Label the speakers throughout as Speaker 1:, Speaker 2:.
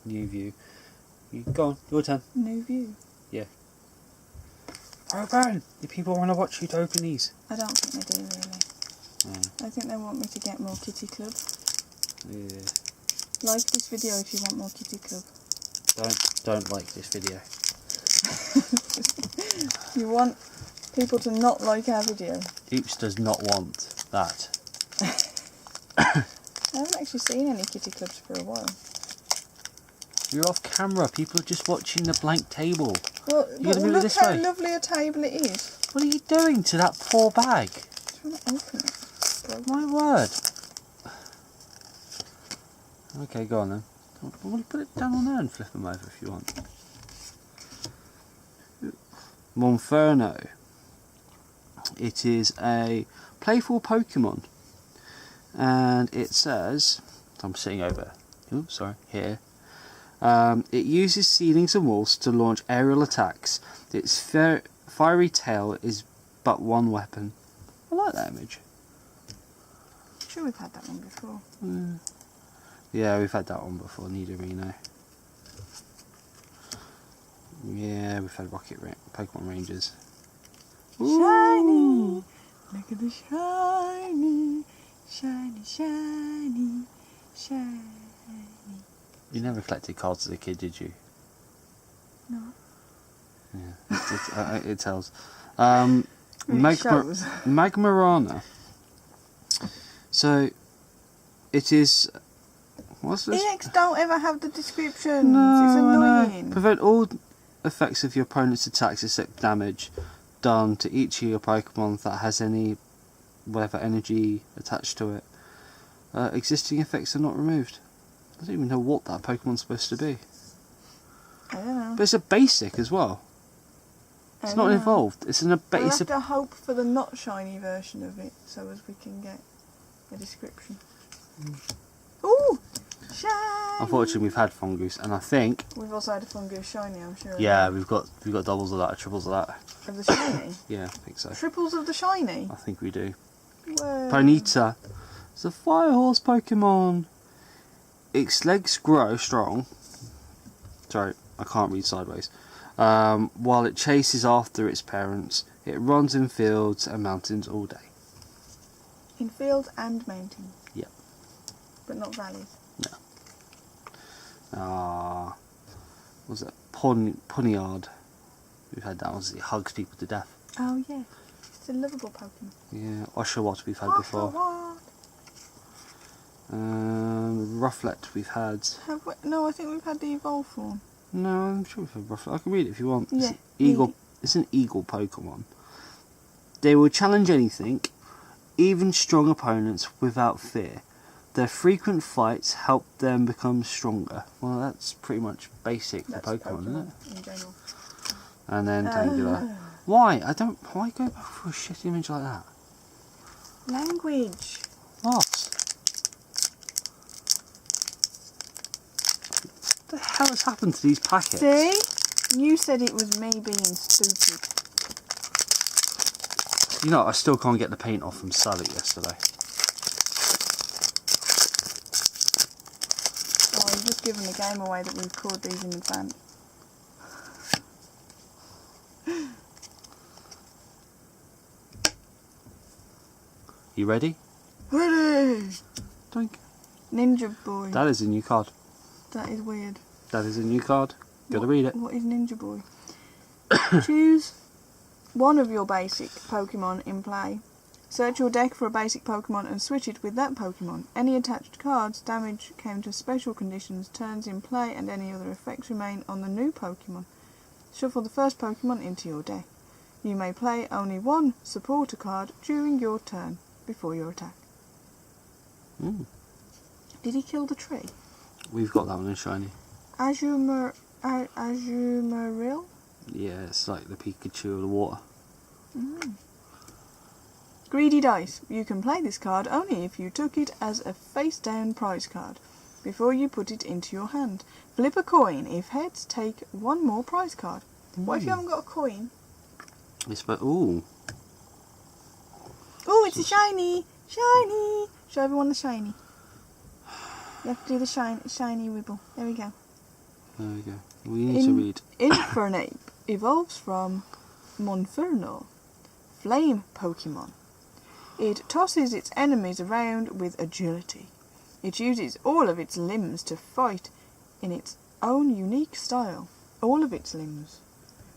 Speaker 1: New view. You go on, your turn.
Speaker 2: New view.
Speaker 1: Yeah. Open! The people want to watch you to open these.
Speaker 2: I don't think they do really. I think they want me to get more Kitty Club.
Speaker 1: Yeah.
Speaker 2: Like this video if you want more Kitty Club.
Speaker 1: Don't like this video.
Speaker 2: You want people to not like our video.
Speaker 1: Oops does not want that.
Speaker 2: I haven't actually seen any Kitty Clubs for a while.
Speaker 1: You're off camera. People are just watching the blank table.
Speaker 2: Well,
Speaker 1: You're
Speaker 2: look how lovely a table it is.
Speaker 1: What are you doing to that poor bag?
Speaker 2: I'm trying to open it. Bro.
Speaker 1: My word. Okay, go on then. We'll put it down on there and flip them over if you want. Monferno. It is a playful Pokemon. And it says, I'm sitting over, here. It uses ceilings and walls to launch aerial attacks. Its fiery tail is but one weapon. I like that image.
Speaker 2: I'm sure we've had that one before.
Speaker 1: Yeah, we've had that one before, Nidorino. Yeah, we've had Pokemon Rangers.
Speaker 2: Shiny! Look at the shiny! Shiny, shiny, shiny.
Speaker 1: You never collected cards as a kid, did you?
Speaker 2: No.
Speaker 1: Yeah, it tells.
Speaker 2: Shows.
Speaker 1: Magmarana. So, it is... What's this?
Speaker 2: EX don't ever have the descriptions. It's annoying.
Speaker 1: Prevent all effects of your opponent's attacks except damage done to each of your Pokemon that has any whatever energy attached to it. Existing effects are not removed. I don't even know what that Pokemon's supposed to be.
Speaker 2: I don't know.
Speaker 1: But it's a basic as well. It's not involved. It's an
Speaker 2: We'll have to hope for the not shiny version of it so as we can get a description. Ooh! Shiny!
Speaker 1: Unfortunately, we've had Fungoose, and I think
Speaker 2: we've also had a Fungoose shiny, I'm sure.
Speaker 1: Yeah, we've got doubles of that, or triples of that.
Speaker 2: Of the shiny?
Speaker 1: Yeah, I think so.
Speaker 2: Triples of the shiny?
Speaker 1: I think we do.
Speaker 2: Whoa.
Speaker 1: Ponyta. It's a fire horse Pokemon. Its legs grow strong. Sorry, I can't read sideways. While it chases after its parents, it runs in fields and mountains all day.
Speaker 2: In fields and mountains?
Speaker 1: Yep.
Speaker 2: But not valleys?
Speaker 1: No. Was it Ponyard? We've had that one. It hugs people to death.
Speaker 2: Oh yeah. It's a lovable Pokemon.
Speaker 1: Yeah, Oshawott we've had before. Rufflet we've had.
Speaker 2: No, I think we've had the evolved form.
Speaker 1: No, I'm sure we've had Rufflet. I can read it if you want.
Speaker 2: Yeah.
Speaker 1: It's an eagle Pokemon. They will challenge anything, even strong opponents, without fear. Their frequent fights help them become stronger. Well, that's pretty much basic for Pokemon, isn't it?
Speaker 2: In general.
Speaker 1: And then Tangela. Why go for a shit image like that?
Speaker 2: Language.
Speaker 1: What? What the hell has happened to these packets?
Speaker 2: See? You said it was me being stupid.
Speaker 1: You know, I still can't get the paint off from Sally yesterday.
Speaker 2: Oh, you've just given the game away that we record these in advance.
Speaker 1: You ready?
Speaker 2: Ready!
Speaker 1: Doink.
Speaker 2: Ninja Boy.
Speaker 1: That is a new card.
Speaker 2: That is weird.
Speaker 1: That is a new card. Gotta read it.
Speaker 2: What is Ninja Boy? Choose one of your basic Pokemon in play. Search your deck for a basic Pokemon and switch it with that Pokemon. Any attached cards damage counter special conditions, turns in play, and any other effects remain on the new Pokemon. Shuffle the first Pokemon into your deck. You may play only one supporter card during your turn before your attack. Did he kill the tree?
Speaker 1: We've got that one in shiny.
Speaker 2: Azumarill?
Speaker 1: Yeah, it's like the Pikachu of the water.
Speaker 2: Greedy Dice. You can play this card only if you took it as a face-down prize card before you put it into your hand. Flip a coin. If heads, take one more prize card. What if you haven't got a coin?
Speaker 1: Ooh,
Speaker 2: it's a shiny! Shiny! Show everyone the shiny. You have to do the shiny wibble. There we go.
Speaker 1: There we go. We need to read.
Speaker 2: Infernape evolves from Monferno, flame Pokemon. It tosses its enemies around with agility. It uses all of its limbs to fight in its own unique style. All of its limbs.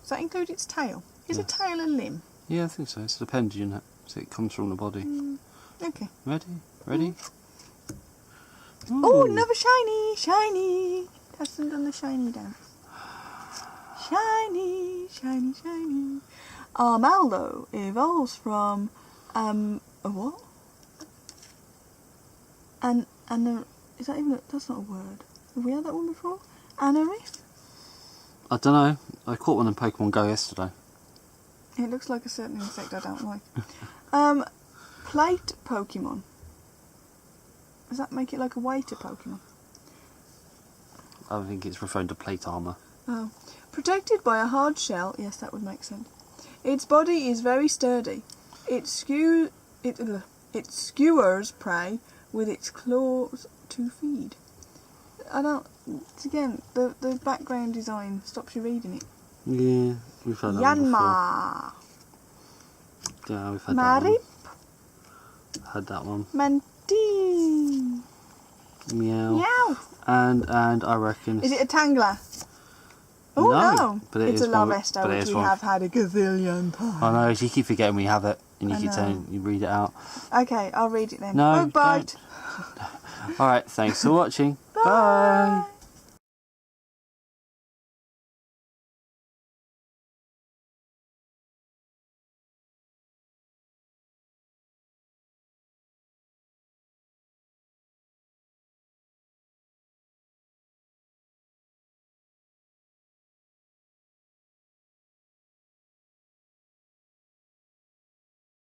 Speaker 2: Does that include its tail? Is a tail a limb?
Speaker 1: Yeah, I think so. It's an appendage, isn't it? So it comes from the body.
Speaker 2: Okay.
Speaker 1: Ready?
Speaker 2: Oh, another shiny! Shiny! Hasn't done the shiny dance. Shiny! Shiny, shiny. Armaldo evolves from, a what? Is that even that's not a word. Have we had that one before? Anorith?
Speaker 1: I don't know. I caught one in Pokemon Go yesterday.
Speaker 2: It looks like a certain insect I don't like. Plate Pokemon. Does that make it like a waiter Pokemon?
Speaker 1: I think it's referring to plate armour.
Speaker 2: Oh. Protected by a hard shell. Yes, that would make sense. Its body is very sturdy. It skewers prey with its claws to feed. I don't... Again, the background design stops you reading it.
Speaker 1: Yeah, we've had that one
Speaker 2: Yanma.
Speaker 1: before. Yeah, we've had
Speaker 2: Marip.
Speaker 1: that one. Had that one.
Speaker 2: Manti.
Speaker 1: Meow.
Speaker 2: Meow.
Speaker 1: And I reckon...
Speaker 2: Is it a Tangler? Oh no,
Speaker 1: but it
Speaker 2: it's
Speaker 1: is
Speaker 2: a
Speaker 1: one-
Speaker 2: Lavesto,
Speaker 1: but it
Speaker 2: which
Speaker 1: is
Speaker 2: we
Speaker 1: one.
Speaker 2: have had a gazillion times.
Speaker 1: I know, you keep forgetting we have it, and you
Speaker 2: I
Speaker 1: keep
Speaker 2: know.
Speaker 1: saying you read it out.
Speaker 2: Okay, I'll read it then.
Speaker 1: No,
Speaker 2: Bug bite.
Speaker 1: Alright, thanks for watching.
Speaker 2: Bye.
Speaker 1: Bye.